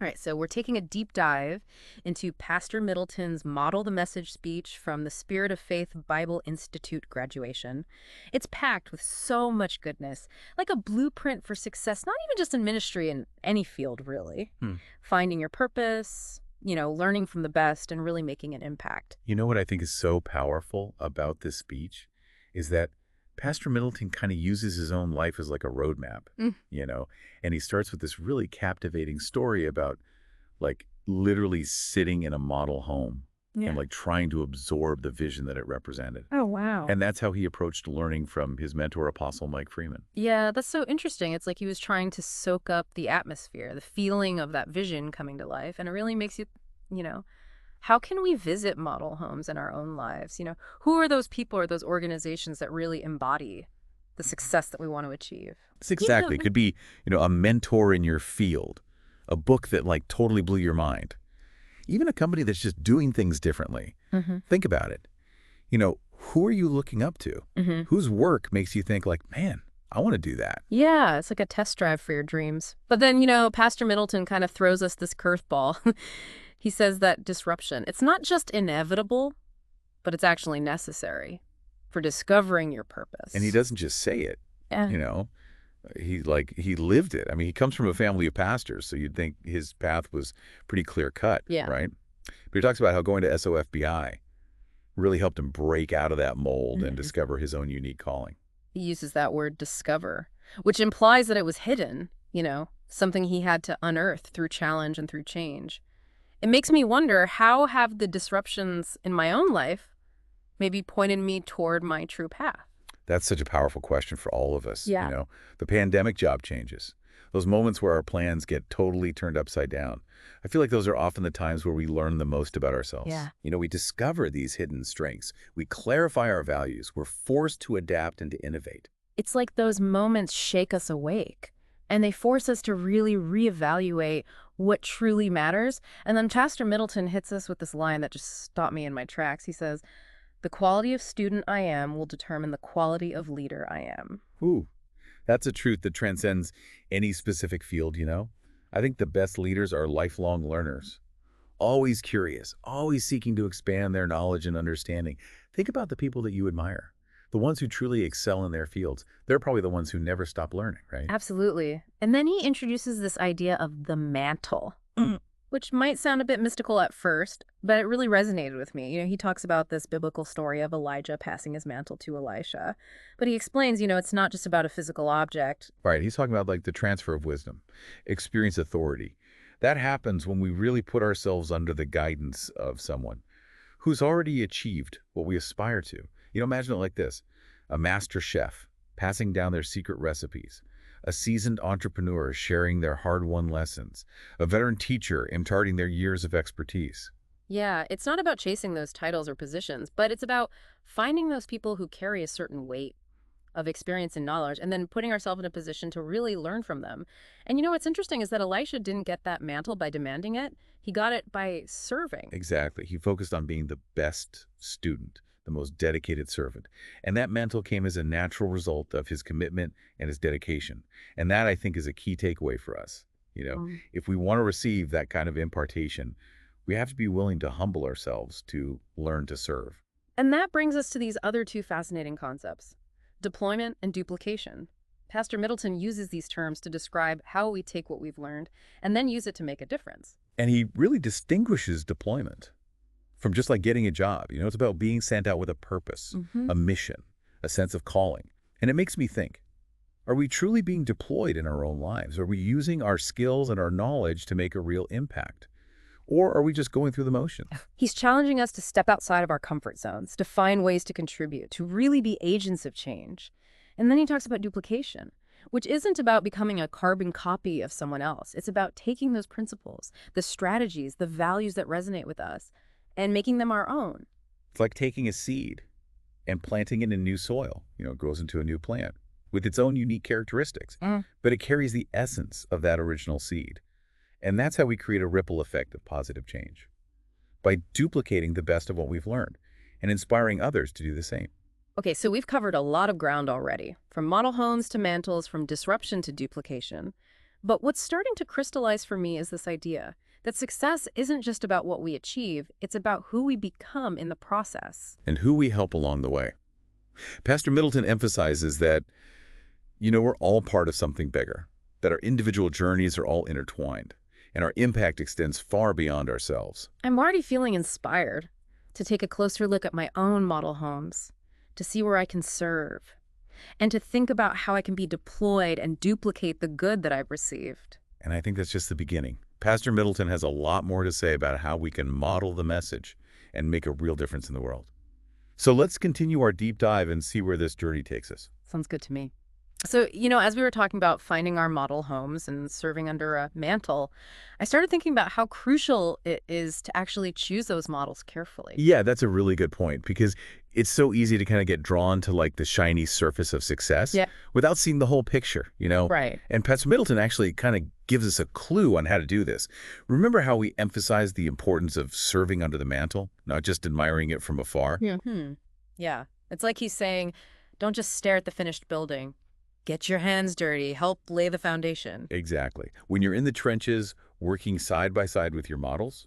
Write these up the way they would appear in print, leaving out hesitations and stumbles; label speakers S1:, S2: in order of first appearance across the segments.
S1: All right, so we're taking a deep dive into Pastor Middleton's Model the Message speech from the Spirit of Faith Bible Institute graduation. It's packed with so much goodness, like a blueprint for success, not even just in ministry, in any field, really.
S2: Hmm.
S1: Finding your purpose, learning from the best, and really making an impact.
S2: You know what I think is so powerful about this speech is that Pastor Middleton kind of uses his own life as like a roadmap,
S1: Mm,
S2: you know, and he starts with this really captivating story about like literally sitting in a model home and
S1: yeah.
S2: like trying to absorb the vision that it represented.
S1: Oh, wow.
S2: And that's how he approached learning from his mentor, Apostle Mike Freeman.
S1: Yeah, that's so interesting. It's like he was trying to soak up the atmosphere, the feeling of that vision coming to life. And it really makes you know, how can we visit model homes in our own lives? Who are those people or those organizations that really embody the success that we want to achieve?
S2: It's exactly. It could be, a mentor in your field, a book that like totally blew your mind, even a company that's just doing things differently.
S1: Mm-hmm.
S2: Think about it. Who are you looking up to?
S1: Mm-hmm.
S2: Whose work makes you think like, man, I want to do that?
S1: Yeah, it's like a test drive for your dreams. But then, Pastor Middleton kind of throws us this curveball. He says that disruption, it's not just inevitable, but it's actually necessary for discovering your purpose.
S2: And he doesn't just say it,
S1: Yeah.
S2: you know, he lived it. I mean, he comes from a family of pastors, so you'd think his path was pretty clear cut,
S1: Yeah.
S2: right? But he talks about how going to SOFBI really helped him break out of that mold and
S1: Mhm.
S2: discover his own unique calling.
S1: He uses that word discover, which implies that it was hidden, something he had to unearth through challenge and through change. It makes me wonder, how have the disruptions in my own life maybe pointed me toward my true path?
S2: That's such a powerful question for all of us.
S1: Yeah.
S2: The pandemic job changes, those moments where our plans get totally turned upside down. I feel like those are often the times where we learn the most about ourselves.
S1: Yeah.
S2: We discover these hidden strengths. We clarify our values. We're forced to adapt and to innovate.
S1: It's like those moments shake us awake, and they force us to really reevaluate what truly matters. And then Pastor Middleton hits us with this line that just stopped me in my tracks. He says, "The quality of student I am will determine the quality of leader I am."
S2: Ooh, that's a truth that transcends any specific field. I think the best leaders are lifelong learners, always curious, always seeking to expand their knowledge and understanding. Think about the people that you admire. The ones who truly excel in their fields, they're probably the ones who never stop learning, right?
S1: Absolutely. And then he introduces this idea of the mantle, which might sound a bit mystical at first, but it really resonated with me. He talks about this biblical story of Elijah passing his mantle to Elisha. But he explains, it's not just about a physical object.
S2: Right. He's talking about like the transfer of wisdom, experience authority. That happens when we really put ourselves under the guidance of someone who's already achieved what we aspire to. Imagine it like this: a master chef passing down their secret recipes, a seasoned entrepreneur sharing their hard-won lessons, a veteran teacher imparting their years of expertise.
S1: Yeah, it's not about chasing those titles or positions, but it's about finding those people who carry a certain weight of experience and knowledge, and then putting ourselves in a position to really learn from them. And what's interesting is that Elisha didn't get that mantle by demanding it. He got it by serving.
S2: Exactly. He focused on being the best student, the most dedicated servant. And that mantle came as a natural result of his commitment and his dedication. And that, I think, is a key takeaway for us.
S1: Mm.
S2: If we want to receive that kind of impartation, we have to be willing to humble ourselves to learn to serve.
S1: And that brings us to these other two fascinating concepts: deployment and duplication. Pastor Middleton uses these terms to describe how we take what we've learned and then use it to make a difference.
S2: And he really distinguishes deployment from just like getting a job. It's about being sent out with a purpose,
S1: Mm-hmm.
S2: a mission, a sense of calling. And it makes me think, are we truly being deployed in our own lives? Are we using our skills and our knowledge to make a real impact? Or are we just going through the motions?
S1: He's challenging us to step outside of our comfort zones, to find ways to contribute, to really be agents of change. And then he talks about duplication, which isn't about becoming a carbon copy of someone else. It's about taking those principles, the strategies, the values that resonate with us, and making them our own.
S2: It's like taking a seed and planting it in new soil. It grows into a new plant with its own unique characteristics, but it carries the essence of that original seed. And that's how we create a ripple effect of positive change, by duplicating the best of what we've learned and inspiring others to do the same.
S1: Okay, so we've covered a lot of ground already, from model homes to mantles, from disruption to duplication. But what's starting to crystallize for me is this idea that success isn't just about what we achieve, it's about who we become in the process.
S2: And who we help along the way. Pastor Middleton emphasizes that, we're all part of something bigger, that our individual journeys are all intertwined, and our impact extends far beyond ourselves.
S1: I'm already feeling inspired to take a closer look at my own model homes, to see where I can serve, and to think about how I can be deployed and duplicate the good that I've received.
S2: And I think that's just the beginning. Pastor Middleton has a lot more to say about how we can model the message and make a real difference in the world. So let's continue our deep dive and see where this journey takes us.
S1: Sounds good to me. So, as we were talking about finding our model homes and serving under a mantle, I started thinking about how crucial it is to actually choose those models carefully.
S2: Yeah, that's a really good point because it's so easy to kind of get drawn to like the shiny surface of success
S1: Yeah.
S2: without seeing the whole picture.
S1: Right.
S2: And Pastor Middleton actually kind of gives us a clue on how to do this. Remember how we emphasized the importance of serving under the mantle, not just admiring it from afar?
S1: Yeah. Yeah. It's like he's saying, don't just stare at the finished building. Get your hands dirty. Help lay the foundation.
S2: Exactly. When you're in the trenches, working side by side with your models,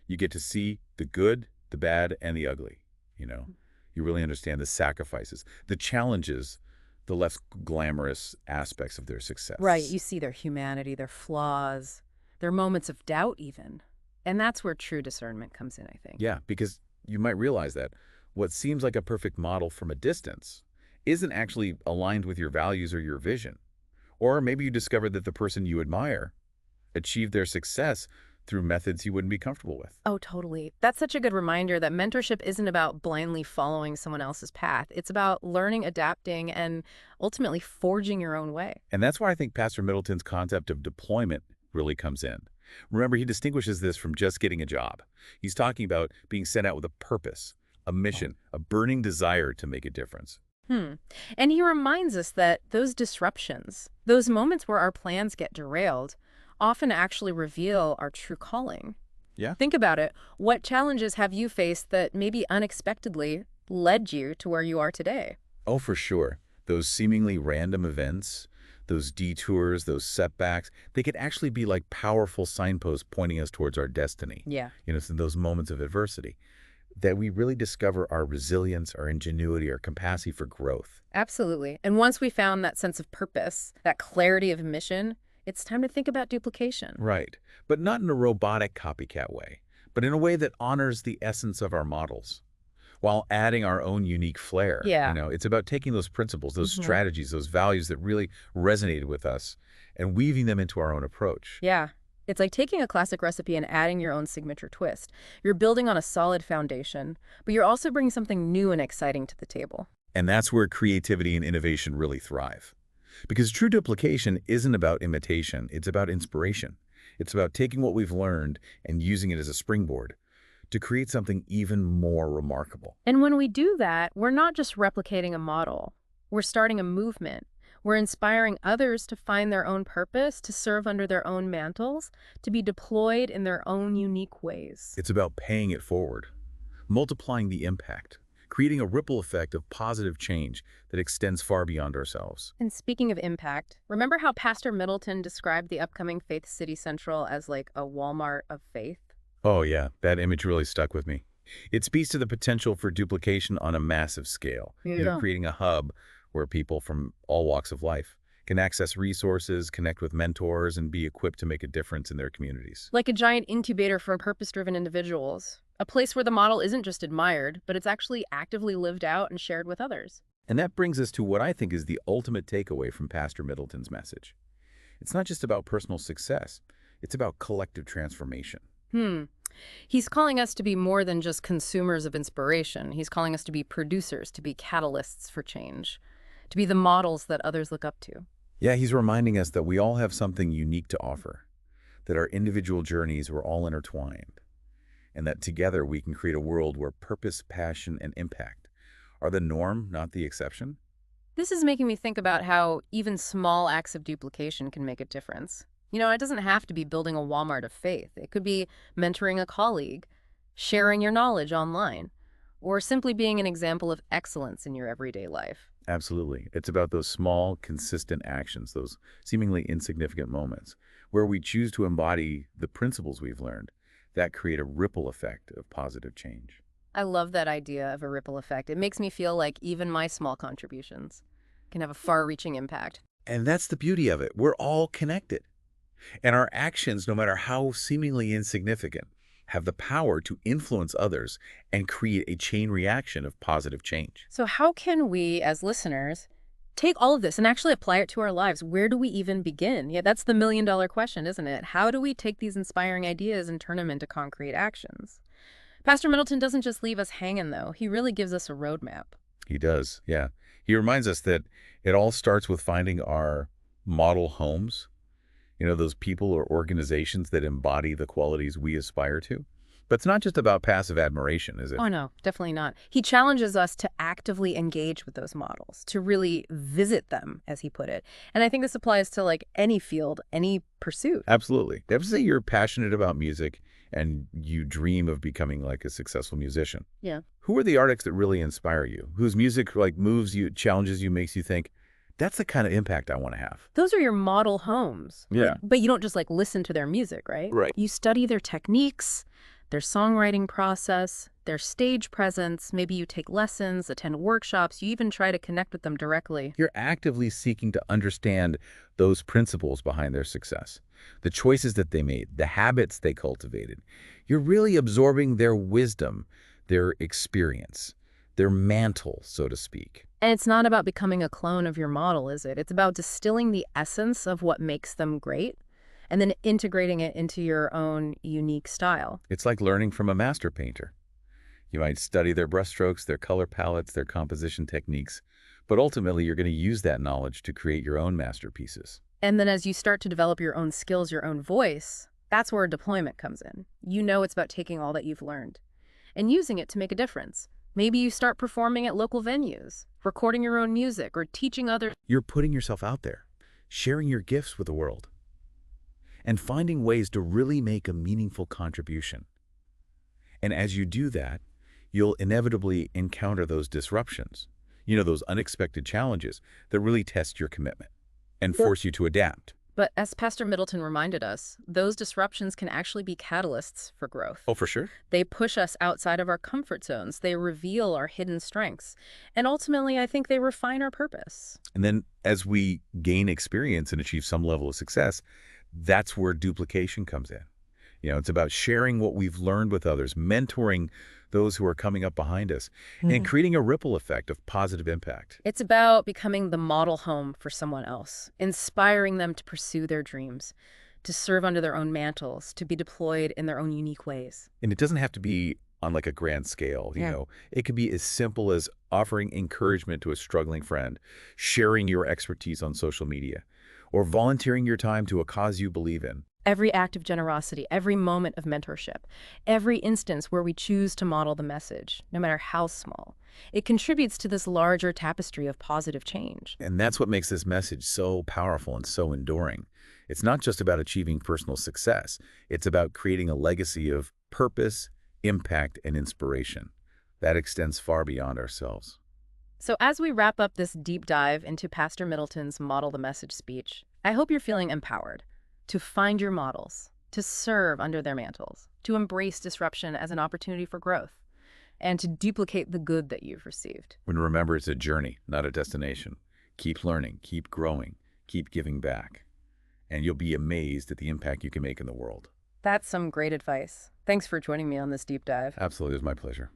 S2: you get to see the good, the bad, and the ugly. You really understand the sacrifices, the challenges, the less glamorous aspects of their success.
S1: Right. You see their humanity, their flaws, their moments of doubt even. And that's where true discernment comes in, I think.
S2: Yeah, because you might realize that what seems like a perfect model from a distance isn't actually aligned with your values or your vision. Or maybe you discovered that the person you admire achieved their success through methods you wouldn't be comfortable with.
S1: Oh, totally. That's such a good reminder that mentorship isn't about blindly following someone else's path. It's about learning, adapting, and ultimately forging your own way.
S2: And that's why I think Pastor Middleton's concept of deployment really comes in. Remember, he distinguishes this from just getting a job. He's talking about being sent out with a purpose, a mission, a burning desire to make a difference.
S1: And he reminds us that those disruptions, those moments where our plans get derailed, often actually reveal our true calling.
S2: Yeah.
S1: Think about it. What challenges have you faced that maybe unexpectedly led you to where you are today?
S2: Oh, for sure. Those seemingly random events, those detours, those setbacks, they could actually be like powerful signposts pointing us towards our destiny.
S1: Yeah.
S2: So those moments of adversity, that we really discover our resilience, our ingenuity, our capacity for growth.
S1: Absolutely. And once we found that sense of purpose, that clarity of mission, it's time to think about duplication.
S2: Right. But not in a robotic copycat way, but in a way that honors the essence of our models while adding our own unique flair.
S1: Yeah.
S2: It's about taking those principles, those strategies, those values that really resonated with us and weaving them into our own approach.
S1: Yeah. It's like taking a classic recipe and adding your own signature twist. You're building on a solid foundation, but you're also bringing something new and exciting to the table.
S2: And that's where creativity and innovation really thrive. Because true duplication isn't about imitation, it's about inspiration. It's about taking what we've learned and using it as a springboard to create something even more remarkable.
S1: And when we do that, we're not just replicating a model. We're starting a movement. We're inspiring others to find their own purpose, to serve under their own mantles, to be deployed in their own unique ways.
S2: It's about paying it forward, multiplying the impact, creating a ripple effect of positive change that extends far beyond ourselves.
S1: And speaking of impact, remember how Pastor Middleton described the upcoming Faith City Central as like a Walmart of faith?
S2: Oh yeah, that image really stuck with me. It speaks to the potential for duplication on a massive scale, creating a hub where people from all walks of life can access resources, connect with mentors, and be equipped to make a difference in their communities.
S1: Like a giant incubator for purpose-driven individuals. A place where the model isn't just admired, but it's actually actively lived out and shared with others.
S2: And that brings us to what I think is the ultimate takeaway from Pastor Middleton's message. It's not just about personal success. It's about collective transformation.
S1: He's calling us to be more than just consumers of inspiration. He's calling us to be producers, to be catalysts for change, to be the models that others look up to.
S2: Yeah, he's reminding us that we all have something unique to offer, that our individual journeys were all intertwined, and that together we can create a world where purpose, passion, and impact are the norm, not the exception.
S1: This is making me think about how even small acts of duplication can make a difference. It doesn't have to be building a Walmart of faith. It could be mentoring a colleague, sharing your knowledge online, or simply being an example of excellence in your everyday life.
S2: Absolutely. It's about those small, consistent actions, those seemingly insignificant moments, where we choose to embody the principles we've learned that create a ripple effect of positive change.
S1: I love that idea of a ripple effect. It makes me feel like even my small contributions can have a far-reaching impact.
S2: And that's the beauty of it. We're all connected. And our actions, no matter how seemingly insignificant, have the power to influence others and create a chain reaction of positive change.
S1: So how can we, as listeners, take all of this and actually apply it to our lives? Where do we even begin? Yeah, that's the million-dollar question, isn't it? How do we take these inspiring ideas and turn them into concrete actions? Pastor Middleton doesn't just leave us hanging, though. He really gives us a roadmap.
S2: He does, yeah. He reminds us that it all starts with finding our model homes, those people or organizations that embody the qualities we aspire to. But it's not just about passive admiration, is it?
S1: Oh, no, definitely not. He challenges us to actively engage with those models, to really visit them, as he put it. And I think this applies to like any field, any pursuit.
S2: Absolutely. They have to say you're passionate about music and you dream of becoming like a successful musician.
S1: Yeah.
S2: Who are the artists that really inspire you? Whose music like moves you, challenges you, makes you think, that's the kind of impact I want to have?
S1: Those are your model homes.
S2: Yeah.
S1: But you don't just like listen to their music, right?
S2: Right.
S1: You study their techniques, their songwriting process, their stage presence. Maybe you take lessons, attend workshops. You even try to connect with them directly.
S2: You're actively seeking to understand those principles behind their success, the choices that they made, the habits they cultivated. You're really absorbing their wisdom, their experience, their mantle, so to speak.
S1: And it's not about becoming a clone of your model, is it? It's about distilling the essence of what makes them great and then integrating it into your own unique style.
S2: It's like learning from a master painter. You might study their brushstrokes, their color palettes, their composition techniques, but ultimately you're going to use that knowledge to create your own masterpieces.
S1: And then as you start to develop your own skills, your own voice, that's where deployment comes in. You know it's about taking all that you've learned and using it to make a difference. Maybe you start performing at local venues, recording your own music, or teaching others.
S2: You're putting yourself out there, sharing your gifts with the world, and finding ways to really make a meaningful contribution. And as you do that, you'll inevitably encounter those disruptions, those unexpected challenges that really test your commitment and force you to adapt.
S1: But as Pastor Middleton reminded us, those disruptions can actually be catalysts for growth.
S2: Oh, for sure.
S1: They push us outside of our comfort zones. They reveal our hidden strengths. And ultimately, I think they refine our purpose.
S2: And then as we gain experience and achieve some level of success, that's where duplication comes in. It's about sharing what we've learned with others, mentoring those who are coming up behind us, and creating a ripple effect of positive impact.
S1: It's about becoming the model home for someone else, inspiring them to pursue their dreams, to serve under their own mantles, to be deployed in their own unique ways.
S2: And it doesn't have to be on like a grand scale, It could be as simple as offering encouragement to a struggling friend, sharing your expertise on social media, or volunteering your time to a cause you believe in.
S1: Every act of generosity, every moment of mentorship, every instance where we choose to model the message, no matter how small, it contributes to this larger tapestry of positive change.
S2: And that's what makes this message so powerful and so enduring. It's not just about achieving personal success. It's about creating a legacy of purpose, impact, and inspiration that extends far beyond ourselves.
S1: So as we wrap up this deep dive into Pastor Middleton's Model the Message speech, I hope you're feeling empowered to find your models, to serve under their mantles, to embrace disruption as an opportunity for growth, and to duplicate the good that you've received.
S2: And remember, it's a journey, not a destination. Keep learning, keep growing, keep giving back, and you'll be amazed at the impact you can make in the world.
S1: That's some great advice. Thanks for joining me on this deep dive.
S2: Absolutely, it was my pleasure.